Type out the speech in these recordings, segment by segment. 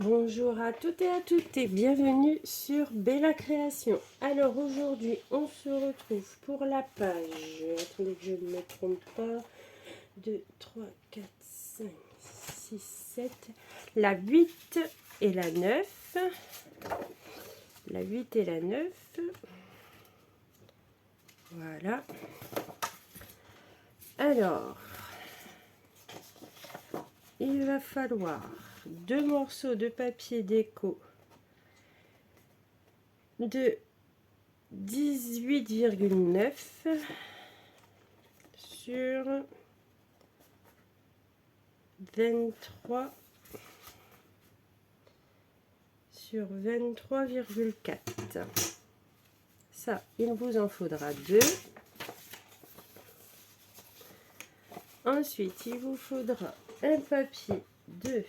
Bonjour à toutes et bienvenue sur Bella Création. Alors aujourd'hui on se retrouve pour la page, attendez que je ne me trompe pas, 2, 3, 4, 5, 6, 7, la 8 et la 9. La 8 et la 9. Voilà. Alors, il va falloir 2 morceaux de papier déco de 18,9 sur 23 sur 23,4. Ça, il vous en faudra 2. Ensuite, il vous faudra un papier de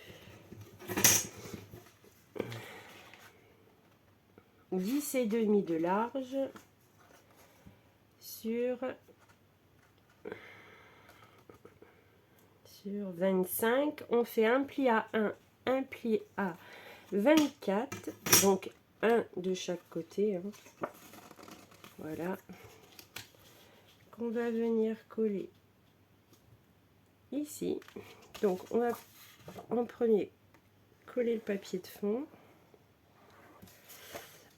10,5 de large sur 25. On fait un pli à 1, un pli à 24, donc un de chaque côté. Voilà. Qu'on va venir coller ici. Donc on va en premier coller le papier de fond.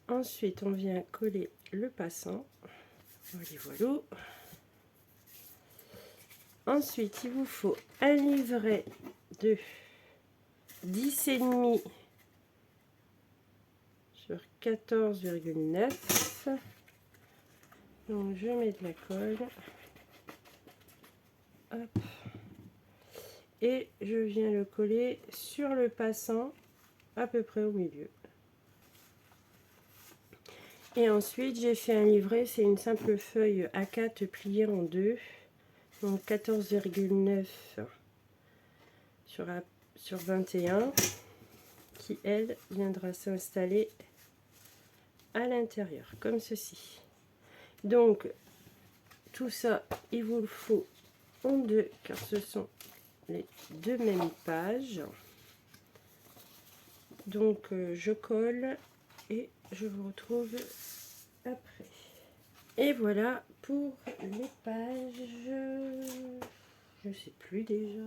Ensuite on vient coller le passant. Voilà, voilà. Ensuite il vous faut un livret de 10,5 sur 14,9. Donc je mets de la colle. Hop. Et je viens le coller sur le passant à peu près au milieu. Et ensuite j'ai fait un livret, c'est une simple feuille A4 pliée en deux, donc 14,9 sur 21, qui elle viendra s'installer à l'intérieur comme ceci. Donc tout ça il vous le faut en deux car ce sont les deux mêmes pages. Donc je colle et je vous retrouve après. Et voilà pour les pages. Je sais plus déjà.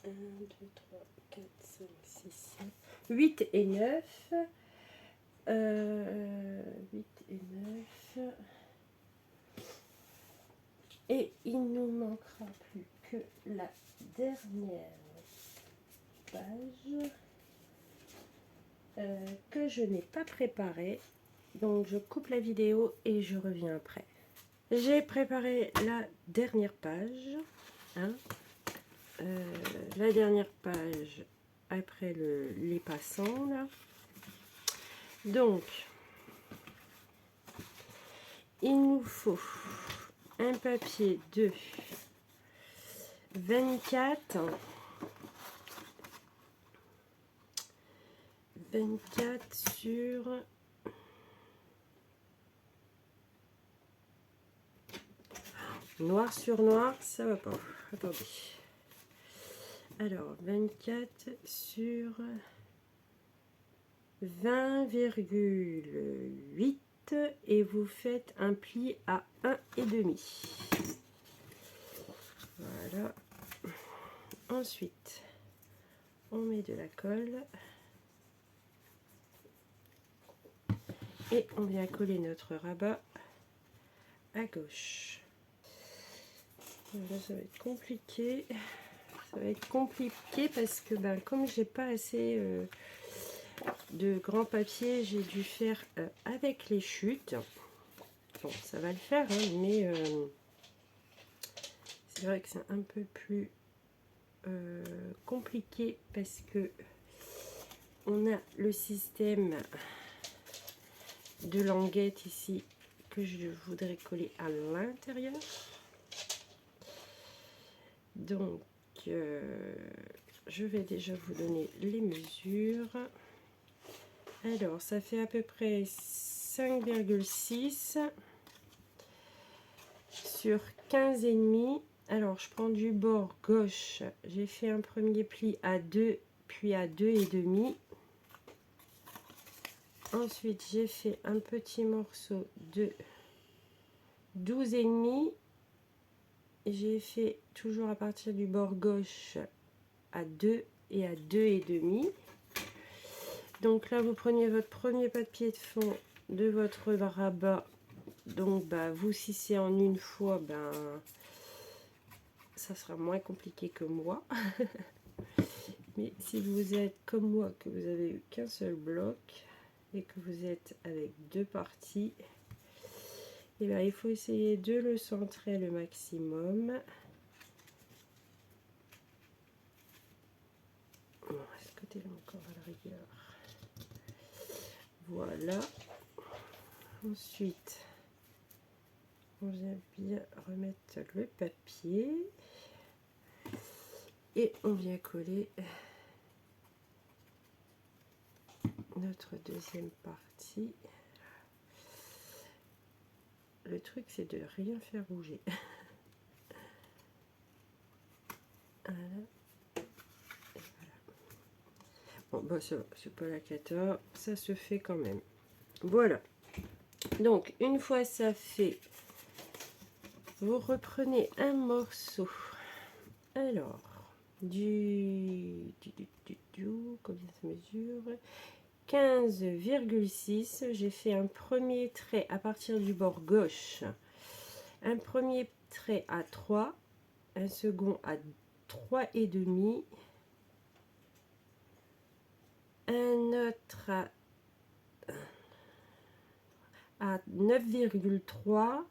1, 2, 3, 4, 5, 6, 7, 8 et 9. 8 et 9. Et il ne manquera plus que la dernière page que je n'ai pas préparée. Donc je coupe la vidéo et je reviens après. J'ai préparé la dernière page. La dernière page après les passants là. Donc il nous faut un papier de 24 sur noir sur noir, ça va pas. Attendez. Alors 24 sur 20,8 et vous faites un pli à 1,5. Voilà. Ensuite, on met de la colle et on vient coller notre rabat à gauche. Là, ça va être compliqué. Ça va être compliqué parce que comme j'ai pas assez de grand papier, j'ai dû faire avec les chutes. Bon, ça va le faire, hein, mais c'est vrai que c'est un peu plus compliqué parce que on a le système de languette ici que je voudrais coller à l'intérieur. Donc je vais déjà vous donner les mesures. Alors ça fait à peu près 5,6 sur 15,5. Alors je prends du bord gauche, j'ai fait un premier pli à 2 puis à 2,5. Ensuite, j'ai fait un petit morceau de 12,5. J'ai fait toujours à partir du bord gauche à 2 et à 2,5. Donc là, vous prenez votre premier pas de pied de fond de votre rabat. Donc, vous, si c'est en une fois, ça sera moins compliqué que moi. Mais si vous êtes comme moi, que vous avez eu qu'un seul bloc et que vous êtes avec deux parties, et il faut essayer de le centrer le maximum. Bon, à ce côté-là encore à la rigueur. Voilà. Ensuite, on vient bien remettre le papier et on vient coller notre deuxième partie. Le truc, c'est de rien faire bouger. Voilà. Et voilà. Bon, ça, c'est pas la cata, ça se fait quand même. Voilà. Donc, une fois ça fait, vous reprenez un morceau. Alors, combien ça mesure? 15,6. J'ai fait un premier trait à partir du bord gauche, un premier trait à 3, un second à 3,5, un autre à 9,3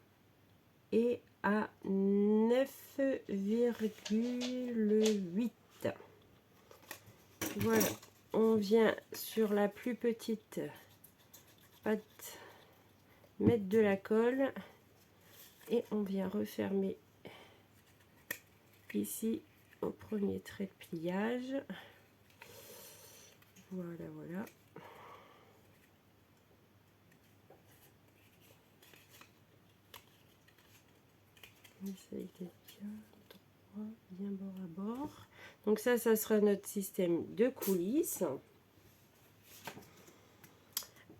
et à 9,8. Voilà, on vient sur la plus petite patte mettre de la colle et on vient refermer ici au premier trait de pliage. Voilà, voilà. On essaye d'être bien droit, bien bord à bord. Donc ça sera notre système de coulisses.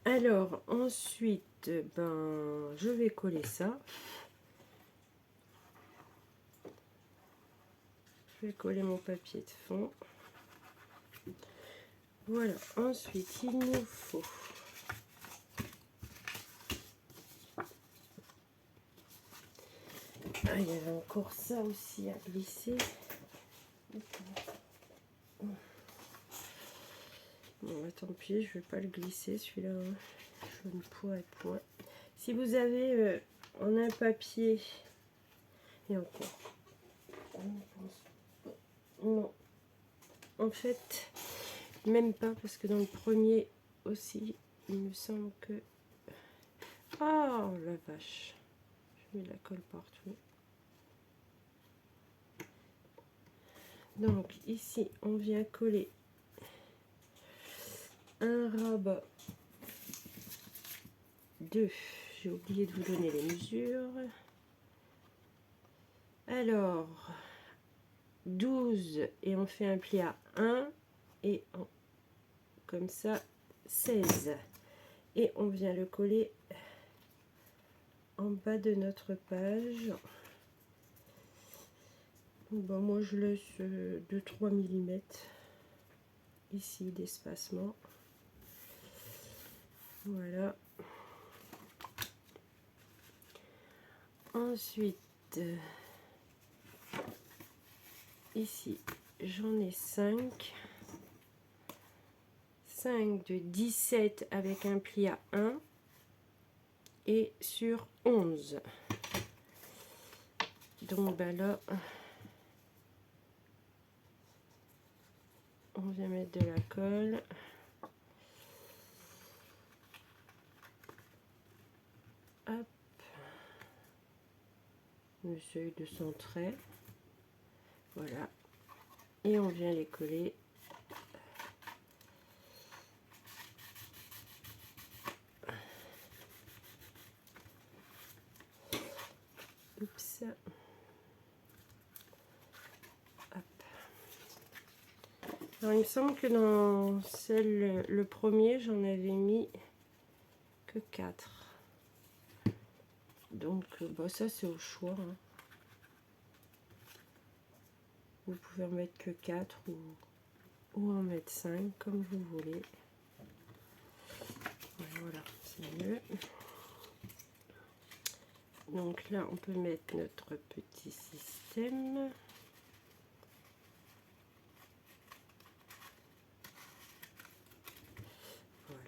Alors ensuite, je vais coller ça. Je vais coller mon papier de fond. Voilà, ensuite il nous faut il y avait encore ça aussi à glisser. Bon, tant pis, je vais pas le glisser celui-là. Hein. Je ne pourrai point. Si vous avez en un papier et encore, non, en fait, même pas parce que dans le premier aussi, il me semble que oh la vache, je mets de la colle partout. Donc ici, on vient coller un rabat de, j'ai oublié de vous donner les mesures. Alors, 12 et on fait un pli à 1 et comme ça 16 et on vient le coller en bas de notre page. Bon, moi je laisse 2-3 mm ici d'espacement. Voilà. Ensuite, ici j'en ai 5 de 17 avec un pli à 1 et sur 11. Donc là on vient mettre de la colle. Hop. On essaye de centrer. Voilà. Et on vient les coller. Oups. Hop. Alors il me semble que dans le premier, j'en avais mis que 4. Donc bah, ça c'est au choix. Hein. Vous pouvez en mettre que 4 ou en mettre 5 comme vous voulez. Voilà, c'est mieux. Donc là, on peut mettre notre petit système.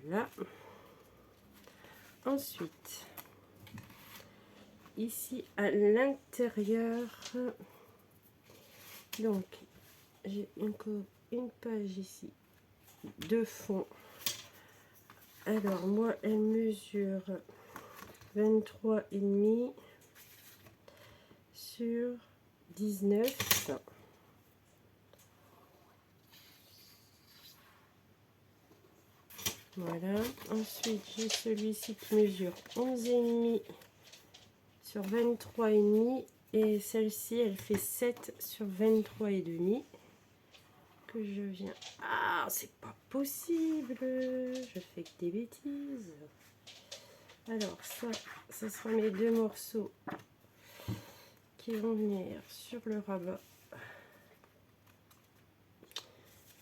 Voilà. Ensuite, ici à l'intérieur, donc j'ai une page ici de fond. Alors moi, elle mesure 23,5 sur 19. Voilà. Ensuite, j'ai celui-ci qui mesure 11,5 sur 23,5 et celle-ci, elle fait 7 sur 23,5 que je viens. Ah, c'est pas possible. Je fais que des bêtises. Alors ça sera mes deux morceaux qui vont venir sur le rabat.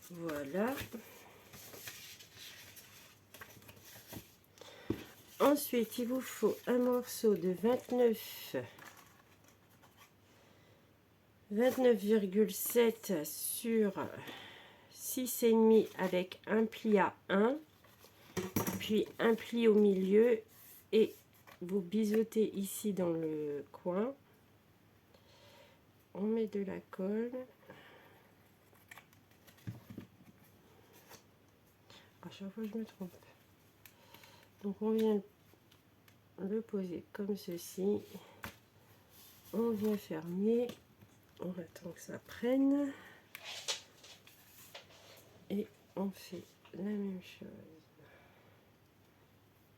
Voilà. Ensuite, il vous faut un morceau de 29,7 sur 6,5 avec un pli à 1, puis un pli au milieu et vous biseautez ici dans le coin. On met de la colle. À chaque fois, je me trompe. Donc, on vient le poser comme ceci. On vient fermer. On attend que ça prenne. Et on fait la même chose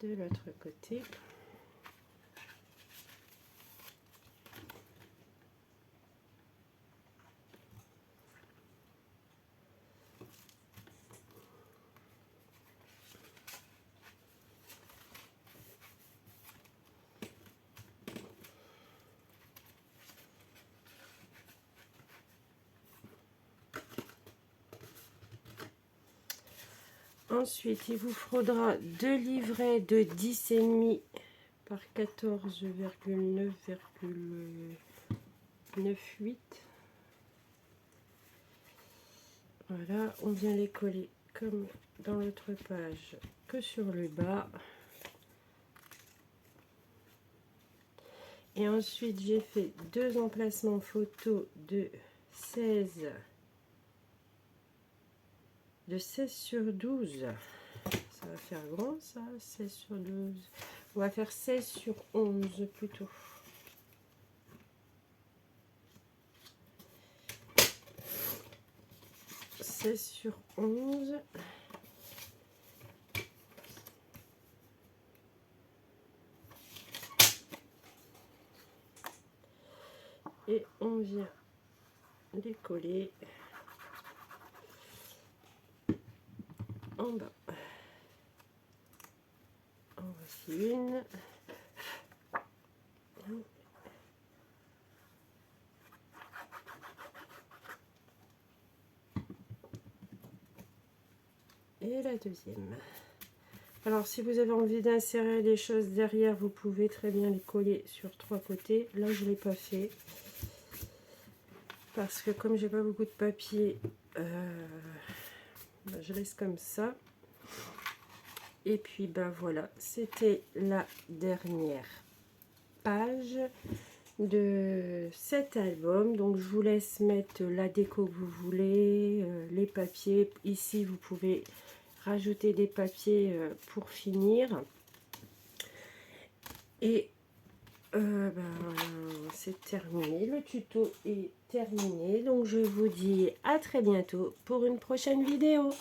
de l'autre côté. Ensuite, il vous faudra 2 livrets de 10,5 par 14,9,98. Voilà, on vient les coller comme dans l'autre page que sur le bas. Et ensuite, j'ai fait 2 emplacements photo de 16 sur 12. Ça va faire grand ça, 16 sur 12. On va faire 16 sur 11 plutôt. Sur 11. Et on vient les coller en bas. En voici une. Et la deuxième. Alors si vous avez envie d'insérer des choses derrière, vous pouvez très bien les coller sur 3 côtés. Là je ne l'ai pas fait parce que comme j'ai pas beaucoup de papier, je laisse comme ça. Et puis ben voilà, c'était la dernière page de cet album. Donc je vous laisse mettre la déco que vous voulez, les papiers. Ici vous pouvez rajouter des papiers pour finir. Et c'est terminé, le tuto est terminé. Donc je vous dis à très bientôt pour une prochaine vidéo.